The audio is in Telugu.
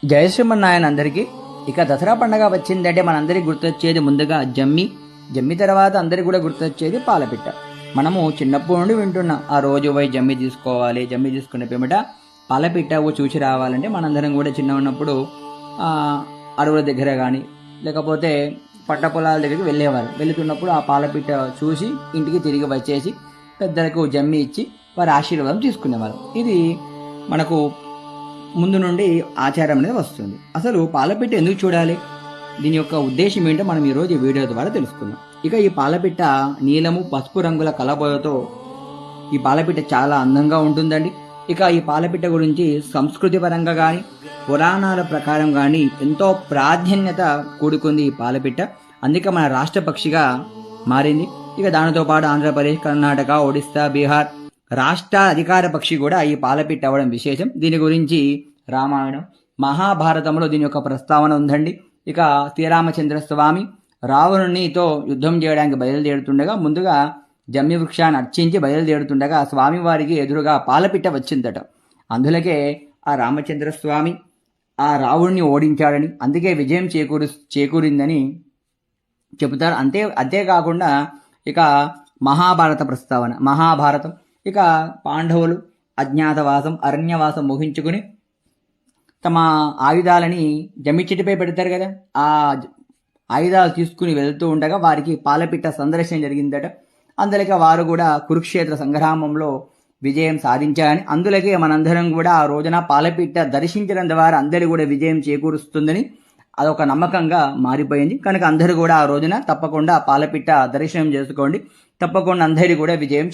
జయ శ్రీమన్నారాయణ అందరికీ. ఇక దసరా పండగ వచ్చిందంటే మనందరికి గుర్తొచ్చేది ముందుగా జమ్మి తర్వాత అందరికి కూడా గుర్తొచ్చేది పాలపిట్ట. మనము చిన్నప్పటి నుండి వింటున్నాం, ఆ రోజు పోయి జమ్మి తీసుకోవాలి, జమ్మి తీసుకునే పిమ్మట పాలపిట్ట చూసి రావాలంటే మనందరం కూడా చిన్న ఉన్నప్పుడు అడవుల దగ్గర కానీ లేకపోతే పట్ట పొలాల దగ్గరికి వెళ్ళేవారు. వెళుతున్నప్పుడు ఆ పాలపిట్ట చూసి ఇంటికి తిరిగి వచ్చేసి పెద్దలకు జమ్మి ఇచ్చి వారి ఆశీర్వాదం తీసుకునేవారు. ఇది మనకు ముందు నుండి ఆచారం అనేది వస్తుంది. అసలు పాలపిట్ట ఎందుకు చూడాలి, దీని యొక్క ఉద్దేశం ఏంటో మనం ఈరోజు ఈ వీడియో ద్వారా తెలుసుకుందాం. ఇక ఈ పాలపిట్ట నీలము పసుపు రంగుల కలబోయతో ఈ పాలపిట్ట చాలా అందంగా ఉంటుందండి. ఇక ఈ పాలపిట్ట గురించి సంస్కృతి పరంగా కానీ పురాణాల ప్రకారం కానీ ఎంతో ప్రాధాన్యత కూడుకుంది ఈ పాలపిట్ట. అందుకే మన రాష్ట్ర పక్షిగా మారింది. ఇక దానితో పాటు ఆంధ్రప్రదేశ్, కర్ణాటక, ఒడిస్సా, బీహార్ రాష్ట్ర అధికార పక్షి కూడా ఈ పాలపిట్ట అవ్వడం విశేషం. దీని గురించి రామాయణం, మహాభారతంలో దీని యొక్క ప్రస్తావన ఉందండి. ఇక శ్రీరామచంద్ర స్వామి రావణునితో యుద్ధం చేయడానికి బయలుదేరుతుండగా ముందుగా జమ్మి వృక్షాన్ని అర్చించి బయలుదేరుతుండగా స్వామివారికి ఎదురుగా పాలపిట్ట వచ్చిందట. అందులకే ఆ రామచంద్ర స్వామి ఆ రావణుని ఓడించాడని, అందుకే విజయం చేకూరిందని చెబుతారు. అంతేకాకుండా ఇక మహాభారత ప్రస్తావన, మహాభారతం ఇక పాండవులు అజ్ఞాతవాసం అరణ్యవాసం ముగించుకుని తమ ఆయుధాలని జమ్మి చెట్టుపై పెడతారు కదా, ఆ ఆయుధాలు తీసుకుని వెళ్తూ ఉండగా వారికి పాలపిట్ట సందర్శన జరిగిందట. అందులోకి వారు కూడా కురుక్షేత్ర సంగ్రామంలో విజయం సాధించారని, అందులోకి మనందరం కూడా ఆ రోజున పాలపిట్ట దర్శించడం ద్వారా అందరి కూడా విజయం చేకూరుస్తుందని అదొక నమ్మకంగా మారిపోయింది. కనుక అందరూ కూడా ఆ రోజున తప్పకుండా పాలపిట్ట దర్శనం చేసుకోండి, తప్పకుండా అందరి కూడా విజయం